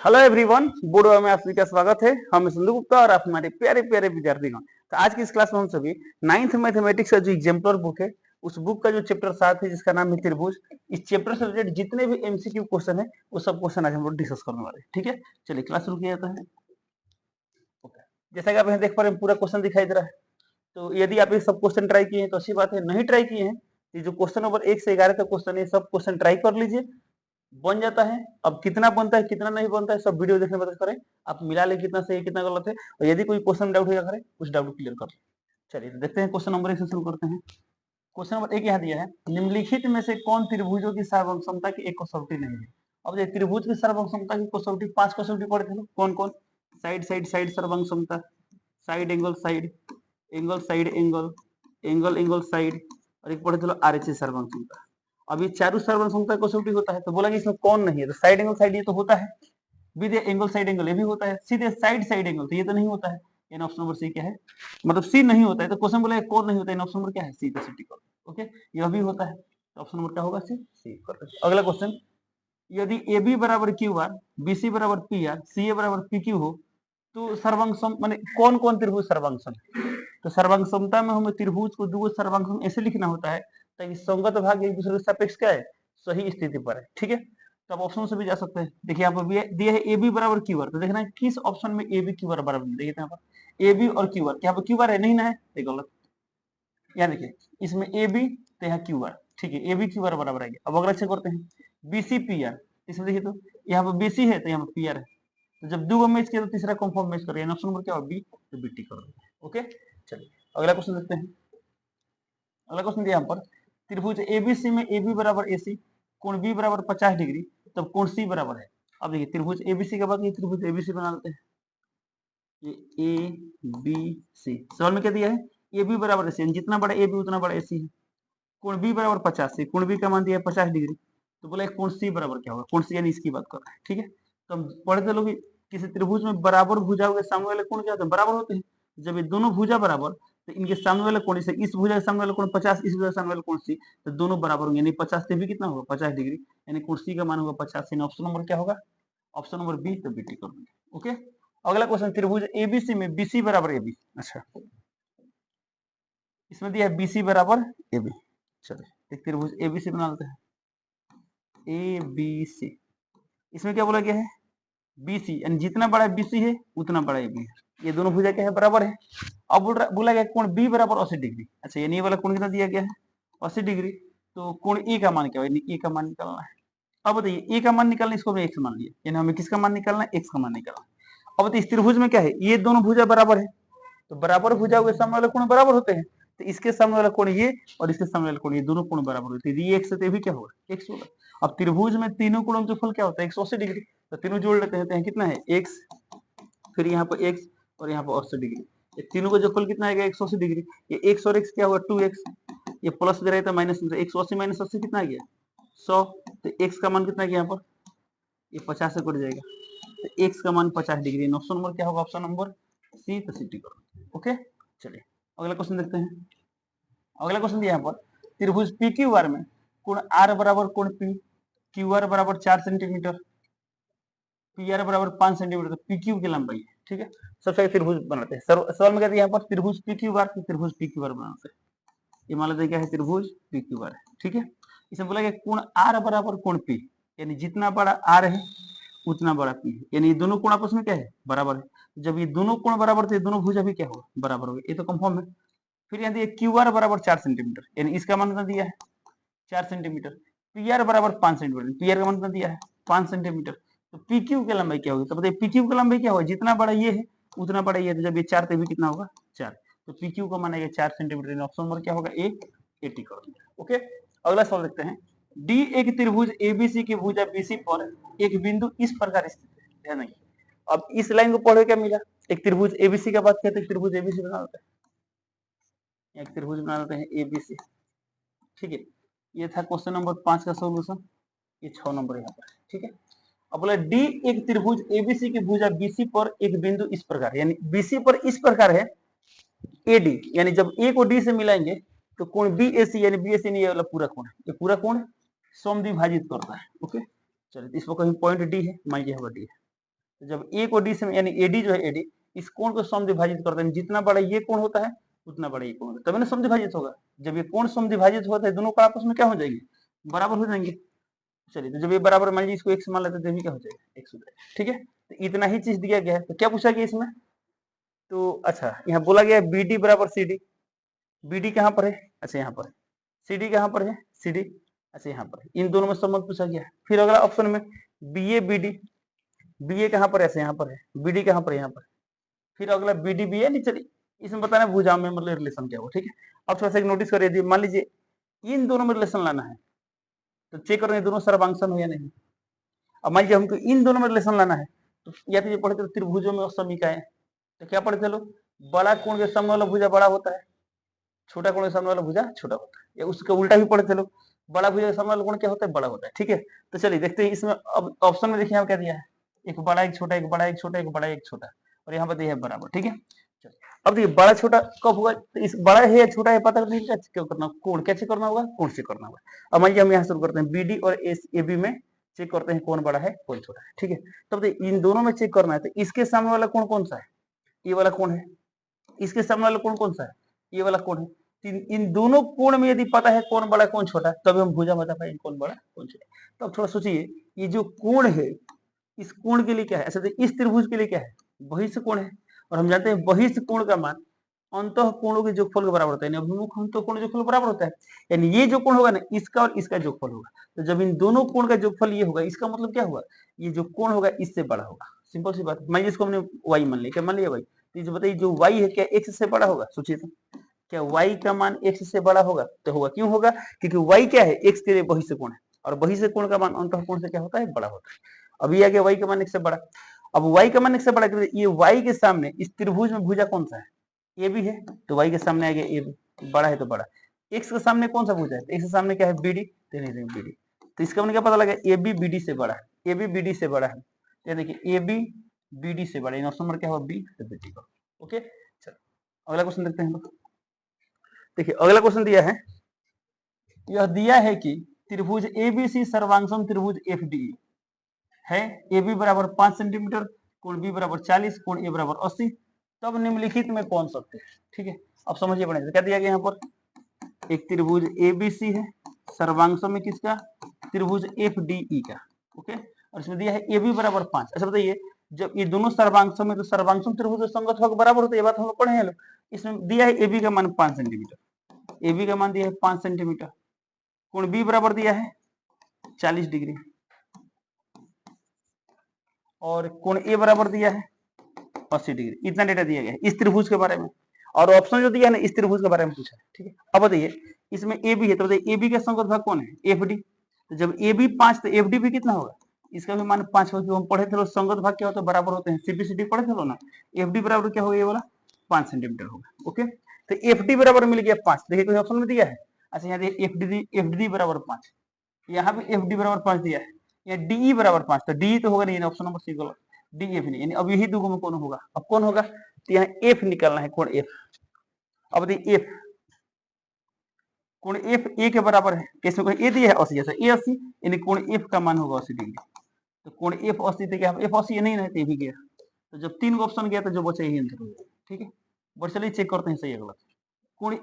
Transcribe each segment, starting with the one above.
Hello everyone, board में आप सभी का स्वागत है। हम संधु गुप्ता और आप हमारे प्यारे प्यारे विद्यार्थीगण। तो आज की इस क्लास में हम सभी 9th मैथमेटिक्स का जो एग्जाम्पलर बुक है उस बुक का जो चैप्टर 7 है जिसका नाम है त्रिभुज, इस चैप्टर से रिलेटेड जितने भी एमसीक्यू क्वेश्चन है वो सब क्वेश्चन आज हम लोग डिस्कस करने वाले हैं। ठीक है, चलिए क्लास शुरू किया जाता है। ओके, जैसा कि आप यहाँ देख पा रहे हैं पूरा क्वेश्चन दिखाई दे रहा है। तो यदि आप ये सब क्वेश्चन ट्राई किए हैं तो अच्छी बात है, नहीं ट्राई किए हैं तो जो क्वेश्चन नंबर 1 से 11 तक क्वेश्चन है सब क्वेश्चन ट्राई कर लीजिए, बन जाता है। अब कितना बनता है कितना नहीं बनता है सब वीडियो देखने में करें, आप मिला ले कितना सही कितना गलत है, और यदि कोई क्वेश्चन डाउट है करें उस डाउट क्लियर कर। चलिए तो देखते हैं क्वेश्चन नंबर 1 से शुरू करते हैं। क्वेश्चन नंबर 1 यहाँ दिया है, निम्नलिखित में से कौन त्रिभुजों की सार्वभौम समता की एक कसौटी नहीं है। अब देखिए त्रिभुज की सार्वभौम समता की कसौटी 5 कसौटी पढ़े थे ना, कौन कौन? साइड साइड साइड सार्वभौम समता, side angle side, angle side angle, angle angle side, और एक पढ़े थे आरएचएस सार्वभौम समता। अब ये चारों सार्वभौम समता कसौटी होता है, तो बोला कि इसमें कौन नहीं है, तो साइड एंगल साइड ये तो होता है, विद एंगल साइड एंगल ये भी होता है, सीधे साइड साइड एंगल तो ये तो नहीं होता है। यानी ऑप्शन नंबर सी क्या है, मतलब सी नहीं होता है। तो क्वेश्चन बोला कौन नहीं होता है, ऑप्शन नंबर क्या है सी, तो सी कर। ओके, यह भी होता है, तो ऑप्शन नंबर क्या होगा सी, सी कर। अगला क्वेश्चन, यदि ए बी बराबर क्यू आर, बी सी बराबर पी आर, सी ए बराबर पी क्यू हो तो सर्वांग सम माने कौन कौन त्रिभुज सर्वांग सम। तो सर्वांग समता में हमें त्रिभुज को दो सर्वांग सम ऐसे लिखना होता है ताकि संगत भाग एक दूसरे के सापेक्ष क्या है, सही स्थिति पर है। ठीक है, तो आप ऑप्शन से भी जा सकते हैं। देखिए यहाँ पर दिया है ए बी बराबर क्यू आर, तो देखना है किस ऑप्शन में ए बी क्यू आर बराबर। देखिए यहाँ पर ए बी और क्यू आर, यहाँ पर क्यू आर है नहीं ना, है ये गलत। यहाँ देखिए इसमें ए बी तो यहाँ क्यू आर, ठीक है, ए बी क्यू आर बराबर आएगा। अब अगला चेक करते हैं, बी सी पी आर, इसमें देखिए तो यहाँ पर बी सी है तो यहाँ पर पी आर है, तो जब दो मैच किया तो तीसरा कंफर्म मैच करें, ऑप्शन नंबर क्या होगा बी, तो बी टी कर दो। ओके, चलिए अगला क्वेश्चन देखते हैं। अगला क्वेश्चन दिया यहाँ पर, त्रिभुज एबीसी में ए बी बराबर ए सी, कोण बी बराबर 50 डिग्री, तब कोण सी बराबर है। अब देखिए त्रिभुज एबीसी के बाद ये त्रिभुज एबीसी बना लेते हैं, ये ए बी सी। सवाल में क्या दिया है, ए बी बराबर ए सी, जितना बड़ा ए बी उतना बड़ा ए सी है। कोण बी बराबर 50 से, कोण बी का मान दिया है 50 डिग्री, तो बोला कोण सी बराबर क्या होगा, कोण सी यानी इसकी बात कर रहा है। ठीक है, तो हम पढ़ते लोग किसी त्रिभुज में बराबर भुजा के सामने वाले कोण क्या होते हैं, बराबर होते हैं। जब ये दोनों भुजा बराबर तो इनके सामने वाले कोण से, इस भुजा के सामने वाले कोण 50, इस भुजा के सामने वाले कोण सी, तो दोनों बराबर होंगे, यानी 50 से भी कितना होगा 50 डिग्री, यानी कोण सी का मान होगा 50। ऑप्शन नंबर क्या होगा, ऑप्शन नंबर बी, तो बी टी कर देंगे। ओके, अगला क्वेश्चन, त्रिभुज एबीसी में बीसी बराबर ए बी। अच्छा, इसमें दिया है बीसी बराबर ए बी। चलिए त्रिभुज एबीसी बना लेते हैं, ए बी सी। इसमें क्या बोला गया है, बीसी यानी जितना बड़ा बीसी है उतना बड़ा ए बी है, ये दोनों भुजा क्या है, बराबर है। अब बोला गया कोण बी बराबर 80 डिग्री। अच्छा, यानी ये वाला कोण कितना दिया गया है 80 डिग्री, तो कोण ए का मान क्या है, ए का मान निकालना है। अब बताइए ए का मान निकालना, इसको एक्स मान लिया, यानी हमें किसका मान निकालना है, एक्स का मान निकालना है। अब बताइए इस त्रिभुज में क्या है, ये दोनों भुजा बराबर है, तो बराबर भुजा हुए सामने वाले कोण बराबर होते हैं, तो इसके सामने वाला कोण ये और इसके सामने वाला कोण ये, दोनों कोण बराबर होते हैं। ये एक्स है तो ये भी क्या होगा एक्स होगा। अब त्रिभुज में तीनों कोणों के फल क्या होता है 180 डिग्री, तो तीनों जोड़ लेते हैं, कितना है एक्स, फिर यहाँ पर एक्स और यहाँ पर 80 डिग्री, ये तीनों का जो फल कितना आएगा 180 डिग्री। ये एक्स और एक्स क्या होगा 2x, ये प्लस दे रहा है तो माइनस, 180 माइनस 80 कितना आ गया 100, तो एक्स का मान कितना गया यहाँ पर, ये 50 से कट जाएगा, तो एक्स का मान 50 डिग्री। ऑप्शन नंबर क्या होगा, ऑप्शन नंबर सी, तो सी टी करो। ओके, चलिए अगला क्वेश्चन देखते हैं। अगला क्वेश्चन दिया यहाँ पर, त्रिभुज पी क्यू आर में कोण आर बराबर कोण पी, क्यू आर बराबर 4 सेंटीमीटर, पी आर बराबर 5 सेंटीमीटर, तो पी क्यू की लंबाई है। ठीक है, सबसे आगे त्रिभुज बनाते हैं। सवाल में कहते हैं यहाँ पर त्रिभुज पी क्यू आर, त्रिभुज पी क्यू आर बनाते हैं। ये मान लेते हैं क्या है, त्रिभुज पी क्यू आर है। ठीक है, इसमें बोला गया कोण आर बराबर कोण पी, यानी जितना बड़ा आर है उतना बड़ा पी है, यानी ये दोनों कोण आपस में क्या है, बराबर है। जब ये दोनों कोण बराबर थे, दोनों भुजा भी क्या होगा, बराबर होगा, ये तो कंफर्म है। फिर यहाँ दिया क्यू आर बराबर 4 सेंटीमीटर, यानी इसका मान कितना दिया है 4 सेंटीमीटर। पी आर बराबर 5 सेंटीमीटर, पी आर का मान कितना दिया है 5 सेंटीमीटर, तो पी क्यू की लंबाई क्या होगी, तो बताइए पी क्यू की लंबाई क्या होगा, जितना बड़ा ये है उतना बड़ा ये है, तो जब ये 4 तो भी कितना होगा 4, तो पी क्यू का मान आएगा 4 सेंटीमीटर। ऑप्शन नंबर क्या होगा ए, 80 कर दिया। ओके, अगला सवाल देखते हैं, डी एक त्रिभुज एबीसी की भुजा बीसी पर एक बिंदु इस प्रकार स्थित है। नहीं, अब इस लाइन को पढ़े क्या मिला, एक त्रिभुज एबीसी का बात किया तो त्रिभुज एबीसी बना लेते हैं, एक त्रिभुज बना लेते हैं एबीसी। ठीक है, ये था क्वेश्चन नंबर 5 का सॉल्यूशन, ये 6 नंबर यहाँ पर। ठीक है, अब बोला डी एक त्रिभुज एबीसी की भुजा बीसी पर एक बिंदु इस प्रकार, यानी बीसी पर इस प्रकार है एडी, यानी जब ए को डी से मिलाएंगे तो कोण बीएसी, यानी बीएसी नहीं, ये वाला पूरा कोण है, ये पूरा कोण समद्विभाजित करता है। ओके, चलिए इस पर कहीं पॉइंट डी है, मान लिया होगा डी है। तो जब ए को डी से यानी एडी जो है एडी इस कोण को समद्विभाजित करते हैं, जितना बड़ा ये कोण होता है उतना बड़ा ये कोण होता है, तभी ना समद्विभाजित होगा। जब ये कोण समद्विभाजित होता है दोनों का आपस में क्या हो जाएंगे, बराबर हो जाएंगे। चलिए तो जब ये बराबर मान लीजिए इसको x मान लेते हैं तो ये क्या हो जाएगा x हो जाएगा। ठीक है, तो इतना ही चीज दिया गया है। तो क्या पूछा गया इसमें, तो अच्छा यहाँ बोला गया बी डी बराबर सी डी। बी डी कहाँ पर है, अच्छा यहाँ पर है। सी डी कहाँ पर है, सी डी अच्छा यहाँ पर है। इन दोनों में संबंध पूछा गया है। फिर अगला ऑप्शन में B A B D, B A कहाँ पर है, ऐसे यहाँ पर है। बी डी कहाँ पर है, यहाँ पर। फिर अगला बी डी बी ए नहीं, चलिए इसमें बताना भुजाओं में मतलब रिलेशन क्या हो। ठीक है, अब थोड़ा सा एक नोटिस करिए, यदि मान लीजिए इन दोनों में रिलेशन लाना है तो चेक करेंगे दोनों सर्वांगसम हो या नहीं। अब मान लीजिए हमको इन दोनों में रिलेशन लाना है तो या तो ये पढ़े थे त्रिभुजों में समीकाएं, तो क्या पढ़े थे लोग, बड़ा कोण के सामने वाला भुजा बड़ा होता है, छोटा कोण के सामने वाला भुजा छोटा होता है, या उसका उल्टा भी पढ़े थे लोग, बड़ा भुजा के सामने वाला कोण क्या होता है, बड़ा होता है। ठीक है, तो चलिए देखते हैं इसमें। अब ऑप्शन में देखिए यहाँ क्या दिया है, एक बड़ा एक छोटा, एक बड़ा एक छोटा, एक बड़ा एक छोटा, और यहाँ पर दिया है बराबर। ठीक है, अब देखिए बड़ा छोटा कब होगा, तो इस बड़ा है या छोटा है पता करने के लिए क्या करना, कोण कैसे करना होगा, कोण से करना होगा। अब मान लीजिए हम यहाँ शुरू करते हैं बीडी और ए बी में चेक करते हैं कौन बड़ा है कौन छोटा है। ठीक है, तब इन दोनों में चेक करना है तो इसके सामने वाला कोण कौन सा है, ये वाला कोण है। इसके सामने वाला कोण कौन सा है, ये वाला कोण है। इन दोनों कोण में यदि पता है कौन बड़ा कौन छोटा, तब हम भुजा बता पाएंगे कौन बड़ा कौन छोटा। तो अब थोड़ा सोचिए, ये जो कोण है इस कोण के लिए क्या है, ऐसा इस त्रिभुज के लिए क्या है, बहिष्ठ कोण है। और हम जानते हैं बहिष्ठ कोण का मान अंतः कोणों के जोगफल के बराबर होता है, अभिमुख अंतः कोण जोगफल बराबर होता है। यानी ये जो कोण होगा ना इसका और इसका जोगफल होगा। तो जब इन दोनों कोण का जोगफल ये होगा, इसका मतलब क्या हुआ, ये जो कोण होगा इससे बड़ा होगा। सिंपल सी बात। मान इसको हमने y मान लिया, क्या मान लिया y, तो बताइए जो y है क्या x से बड़ा होगा, सोचिए तो क्या y का मान x से बड़ा होगा, तो होगा। क्यों होगा, क्योंकि y क्या है, x के लिए बहिष्ठ कोण है, और बहिष्ठ कोण का मान अंतः कोण से क्या होता है, बड़ा होता है। अभी आ गया y का मान x से बड़ा। अब y का मान x से बड़ा, ये y के सामने इस त्रिभुज में भुजा कौन सा है, ए बी है, तो y के सामने आ गया ए बी, बड़ा है तो बड़ा। x के सामने कौन सा भुजा है, x के सामने क्या है, बी डी, तो नहीं बी डी, तो इसका मैंने क्या पता लगा, ए बी बी डी से बड़ा है, ए बी बी डी से बड़ा है। तो देखिए ए बी बी डी से बड़ा, ऑप्शन नंबर क्या होगा, बी, तो बी डी का। ओके, चलो अगला क्वेश्चन देखते हैं। देखिए अगला क्वेश्चन दिया है, यह दिया है कि त्रिभुज एबीसी सर्वांगसम त्रिभुज एफ डी है, ए बी बराबर 5 सेंटीमीटर, कोण बी बराबर 40, कोण ए बराबर 80, तब निम्नलिखित में कौन सत्य है। ठीक है, अब समझिए बने क्या दिया गया यहाँ पर, एक त्रिभुज एबीसी है, सर्वांगसम में किसका, त्रिभुज एफ डी ई का। ओके, और इसमें दिया है ए बी बराबर 5। अच्छा बताइए, जब ये दोनों सर्वांगसम है तो सर्वांगसम त्रिभुज संगत होकर बराबर होता है, ये बात हम लोग पढ़े हैं लोग। इसमें दिया है ए बी का मान 5 सेंटीमीटर, ए बी का मान दिया है 5 सेंटीमीटर, कोण बी बराबर दिया है 40 डिग्री, और कोण ए बराबर दिया है 80 डिग्री। इतना डेटा दिया गया है इस त्रिभुज के बारे में, और ऑप्शन जो दिया है ना इस त्रिभुज के बारे में पूछा है। ठीक है, अब बताइए इसमें ए बी है, तो बताइए ए बी का संगत भाग कौन है, एफ डी। तो जब ए बी 5 तो एफ डी भी कितना होगा, इसका भी मान 5 होगा। हम पढ़े थे संगत भाग क्या होता है, बराबर होते हैं, सीपीसीडी पढ़े थे ना, एफ डी बराबर क्या होगा, ये वाला 5 सेंटीमीटर होगा। ओके, तो एफ डी बराबर मिल गया 5। देखिए कोई ऑप्शन में दिया है, अच्छा यहाँ एफ डी बराबर 5, यहाँ भी एफ डी बराबर 5 दिया है, यहाँ डी बराबर 5, तो डी तो होगा नहीं, ऑप्शन नंबर सी गलत, डी एफ नहीं। यानी अब यही दो में कौन होगा, अब कौन होगा, तो यहाँ एफ निकालना है, कौन एफ। अब देखिए एफ, कोण एफ ए के बराबर है, कैसे कोण ए दिया है 80, जैसा ए 80, यानी कोण एफ का मान होगा 80 डिग्री। तो कोण एफ 80 थे, क्या एफ 80 नहीं रहते भी गया, तो जब 3 ऑप्शन गया तो जो बचा यही आंसर हो गया। ठीक है, बट चलिए चेक करते हैं सही है गलत। कोण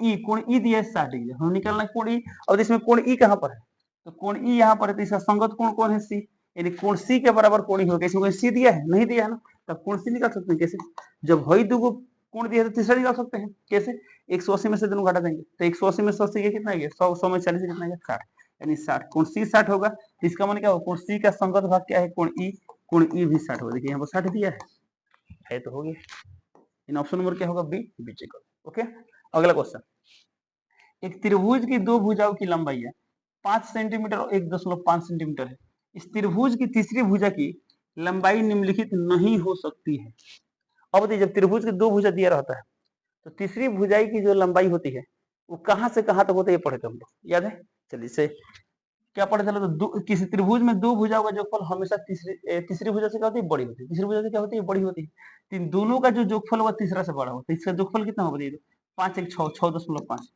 ई दिया है 60 डिग्री, हम निकालना है कोण ई। अब इसमें कोण ई कहाँ पर है, तो कोण ई यहाँ पर है, तो इसका संगत कोण कौन है, सी, यानी कोण सी के बराबर कोण ई होगा। इसमें सी दिया है, नहीं दिया है ना, तब कोण सी निकाल सकते हैं कैसे, जब हई दो कोण दिया है तो तीसरा निकाल सकते हैं कैसे, 180 में से दोनों घटा देंगे, तो 180 में 100 से कितना गया, 100 100 में 40 कितना गया, 60, यानी 60, कोण सी 60 होगा। तो इसका मतलब क्या होगा, कोण सी का संगत भाग क्या है, कोण ई भी 60 होगा। देखिए यहाँ पर 60 दिया है तो हो गया। इन ऑप्शन नंबर क्या होगा, बी, बी चेक करो। ओके, अगला क्वेश्चन, एक त्रिभुज की दो भुजाओं की लंबाई है 5 सेंटीमीटर और 1.5 सेंटीमीटर है। इस त्रिभुज की तीसरी भुजा की लंबाई निम्नलिखित नहीं हो सकती है। अब बताइए जब त्रिभुज की दो भुजा दिया रहता है तो तीसरी भुजाई की जो लंबाई होती है वो कहां से कहां तक होता है, ये पढ़े थे हम लोग, याद है। चलिए से क्या पढ़े चलो, तो किसी त्रिभुज में दो भुजाओं का जोगफल हमेशा तीसरी भुजा से क्या होती है, बड़ी होती है। तीसरी भुजा से क्या होती है, बड़ी होती है। इन दोनों का जो जोगफल होगा तीसरा से बड़ा होता है। इसका जोगफल कितना होगा, बताइए, 5 1 6 6.5।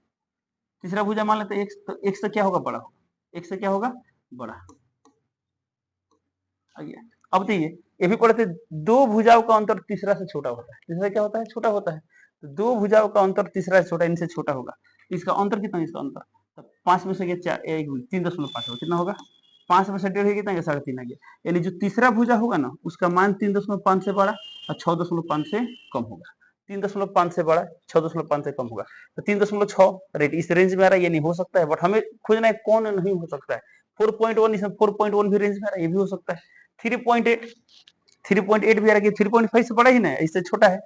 तीसरा भुजा मान लेते हैं x, तो x से क्या होगा, बड़ा होगा, x से क्या होगा, बड़ा। अब बताइए ये भी पढ़े थे, दो भुजाओं का अंतर तीसरा से छोटा होता है। तीसरा क्या होता है? छोटा होता है। तो दो भुजाओं का अंतर तीसरा से छोटा, इनसे छोटा होगा। इसका अंतर कितना है? इसका अंतर तो 5 में से ये 3.5 कितना होगा? 5 में से 1.5 कितना है? 3.5 आ गया। यानी जो तीसरा भुजा होगा ना, उसका मान 3.5 से बड़ा और 6.5 से कम होगा। 3.5 से बड़ा, 6.5 से कम होगा। तो 3.6 रेट इस रेंज में आ रहा है, ये नहीं हो सकता है। बट हमें खोजना है कौन नहीं हो सकता है। 4.1, इसमें 4.1 भी रेंज में आ रहा है, ये भी हो सकता है। 3.8 भी आ रहा है, 3.5 से बड़ा ही ना है, इससे छोटा है।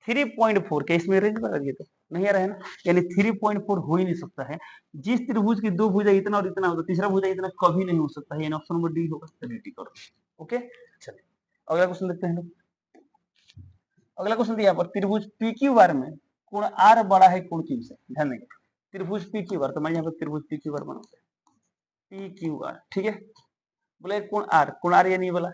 3.4 के इसमें रेंज में आ रही है, तो नहीं आ रहा है ना, यानी 3.4 हो ही नहीं सकता है। जिस त्रिभुज की दो भुजा इतना और इतना होता, तीसरा भुजा इतना कभी नहीं हो सकता है। यानी ऑप्शन नंबर डी होगा। तो डी करो। ओके, चलिए अगला क्वेश्चन देखते हैं लोग। अगला क्वेश्चन दिया पर त्रिभुज पी क्यू आर में कोण आर बड़ा है कोण क्यू से। ध्यान देंगे, त्रिभुज पी क्यू आर, तो मैं यहाँ पे त्रिभुज पी क्यू आर बनाते हैं, पी क्यू आर, ठीक है। बोले कोण आर ये नहीं बोला,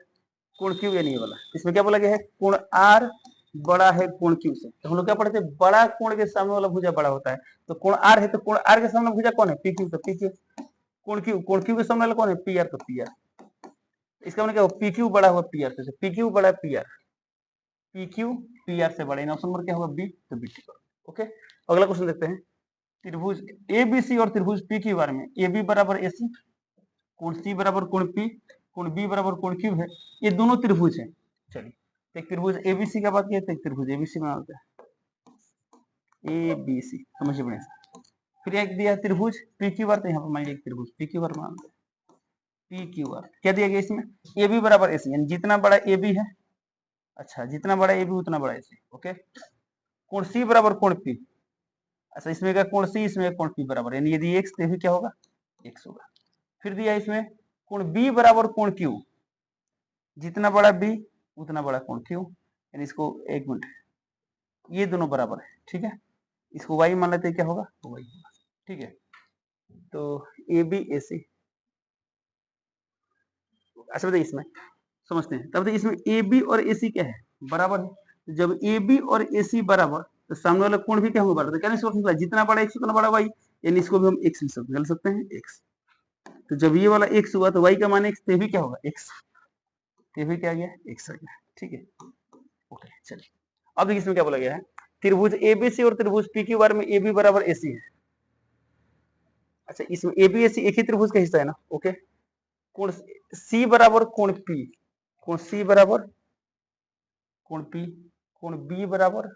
कोण क्यू ये नहीं बोला। इसमें क्या बोला गया है? कोण आर बड़ा है कोण क्यू से। तो हम लोग क्या पढ़ते हैं? बड़ा कोण के सामने वाला भुजा बड़ा होता है। तो कोण आर है, तो कोण आर के सामने भुजा कौन है? P Q. तो पी क्यू। कोण क्यू के सामने वाला कौन है? P R. तो पी आर। इसका मतलब क्या हो? पी क्यू बड़ा हुआ पी आर से। पी क्यू बड़ा P R, P Q P R से बड़ा। इन ऑप्शन नंबर क्या होगा? बी। तो बी टी। ओके, अगला क्वेश्चन देखते हैं। त्रिभुज ए बी सी और त्रिभुज पी क्यू आर में ए बी बराबर ए सी, कोण सी बराबर कोण पी, कोण बी बराबर कोण क्यू है। ये दोनों त्रिभुज है। चलिए, एक त्रिभुज एबीसी का बात किया, तो एक त्रिभुज एबीसी बना देते हैं, ए बी सी, समझिए बढ़िया से। फिर एक दिया त्रिभुज पी क्यू आर, तो यहाँ पर मान लीजिए त्रिभुज पी क्यू आर बना देते हैं, पी क्यू आर। क्या दिया गया इसमें? ए बी बराबर ए सी, यानी जितना बड़ा ए बी है, अच्छा जितना बड़ा ए बी उतना बड़ा ए सी। ओके, कोण सी बराबर कोण पी, अच्छा इसमें क्या कोण सी, इसमें कोण पी बराबर, यानी यदि एक्स तो भी क्या होगा? एक्स होगा। फिर दिया इसमें कोण बी बराबर कोण क्यू, जितना बड़ा बी उतना बड़ा कोण क्यू, यानी इसको एक मिनट, ये दोनों बराबर है, ठीक है। इसको वाई मान लेते हैं, क्या होगा? वाई होगा, ठीक है। तो ए बी ए सी, अच्छा बताइए इसमें समझते हैं। तब इसमें ए बी और ए सी क्या है? बराबर है। जब ए बी और ए सी बराबर, तो सामने वाला कोण भी क्या होगा? बराबर। तो क्या नहीं, जितना बड़ा एक्स उतना बड़ा वाई, यानी इसको भी हम एक्स लिख सकते हैं, एक्स। तो जब ये वाला एक्स हुआ, तो वाई का मान एक्स, तो भी क्या होगा? एक्स। तो भी क्या आ गया? एक्स आ गया, ठीक है। ओके, चलिए अब देखिए इसमें क्या बोला गया है। त्रिभुज एबीसी और त्रिभुज पी क्यू आर में ए बी बराबर ए सी है। अच्छा, इसमें ए बी ए सी एक ही त्रिभुज का हिस्सा है ना। ओके, कोण सी बराबर कोण पी, कोण सी बराबर कोण पी, कोण बी बराबर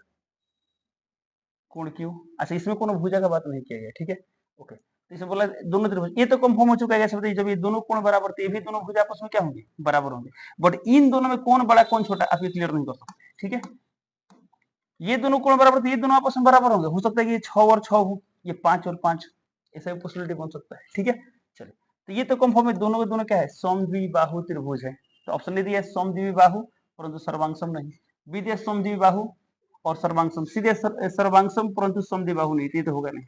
कोण क्यू। अच्छा, इसमें कोनो भुजा का बात नहीं किया गया, ठीक है। ओके, तो इसमें बोला दोनों त्रिभुज, ये तो कंफर्म हो चुका है। जैसे बताइए, जब ये दोनों कोण बराबर, तो ये भी दोनों भुजा आपस में क्या होंगे? बराबर होंगे। बट इन दोनों में कौन बड़ा कौन छोटा, आप ये क्लियर नहीं कर सकते, ठीक है। ये दोनों कोण बराबर, तो ये दोनों आपस में बराबर होंगे। हो सकता है कि ये 6 और 6 हो, ये 5 और 5, ऐसा भी पॉसिबिलिटी बन सकता है, ठीक है। चलिए, तो ये तो कंफर्म है, दोनों के दोनों क्या है? समद्विबाहु त्रिभुज है। तो ऑप्शन नहीं दिया है समद्विबाहु परंतु सर्वांगसम नहीं, बी दिया समद्विबाहु और सर्वांगसम, सीधे सर्वांगसम परंतु समद्विबाहु नहीं, ये तो होगा नहीं,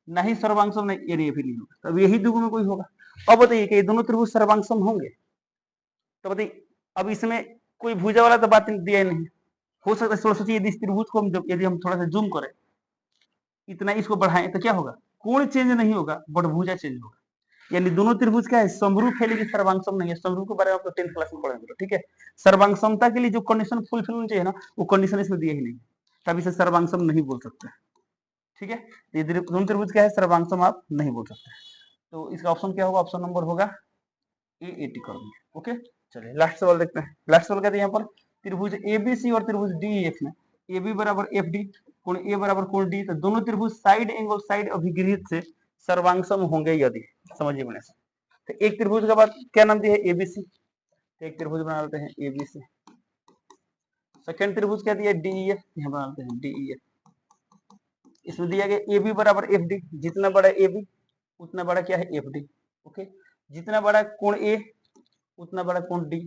नहीं सर्वांगसम नहीं, ये भी नहीं होगा। अब यही दो में कोई होगा। अब बताइए कि ये दोनों त्रिभुज सर्वांगसम होंगे? तो बताइए, अब इसमें कोई भुजा वाला तो बात दिया नहीं। हो सकता है, सोचिए यदि इस त्रिभुज को हम यदि हम थोड़ा सा जूम करें, इतना इसको बढ़ाएं, तो क्या होगा? कोण चेंज नहीं होगा, बट भुजा चेंज होगा। यानी दोनों त्रिभुज क्या है? समरूप है, लेकिन सर्वांगसम नहीं है। समरूप के बारे में आपको 10th क्लास में पढ़ेंगे, ठीक है। सर्वांगसमता के लिए जो कंडीशन फुलफिल होनी चाहिए ना, वो कंडीशन इसमें दिया ही नहीं, तब इसे सर्वांगसम नहीं बोल सकते, ठीक है। ये दोनों त्रिभुज क्या है? सर्वांगसम आप नहीं बोल सकते। तो इसका ऑप्शन क्या होगा? ऑप्शन नंबर होगा ए 80 कर देंगे। ओके, चलिए लास्ट सवाल देखते हैं। लास्ट सवाल कहते हैं यहाँ पर त्रिभुज एबीसी और त्रिभुज डीईएफ में ए बी बराबर एफ डी, कोण ए बराबर कोण डी, तो दोनों त्रिभुज साइड एंगल साइड अभिगृहित से सर्वांगसम होंगे यदि, समझिए मैंने से। तो एक त्रिभुज का बात क्या नाम दिया है? एबीसी, तो एक त्रिभुज बना लेते हैं एबीसी। सेकंड त्रिभुज क्या दिया? डीईएफ, यहाँ बना लेते हैं डीईएफ। इसमें दिया गया ए बी बराबर एफ डी, जितना बड़ा ए बी उतना बड़ा क्या है? F D. ओके, जितना बड़ा कोण ए उतना बड़ा कोण डी।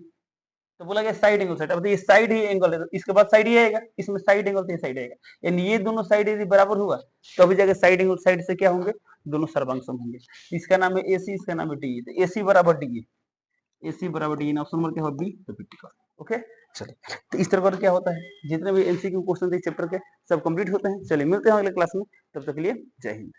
तो बोला गया साइड एंगल साइड, अब ये साइड ही एंगल है, तो इसके बाद साइड ही आएगा, इसमें साइड एंगल तो ये साइड आएगा, यानी ये दोनों साइड यदि बराबर हुआ, तो अभी जाके साइड एंगल साइड से क्या होंगे? दोनों सर्वांगसम होंगे। इसका नाम है एसी, इसका नाम है डी। तो एसी बराबर डी, एसी बराबर डी, ऑप्शन नंबर क्या होगा? बी। तो बी टिक। ओके, चलिए, तो इस तरह क्या होता है, जितने भी एमसीक्यू क्वेश्चन थे चैप्टर के सब कंप्लीट होते हैं। चलिए मिलते हैं अगले क्लास में, तब तक के लिए जय हिंद।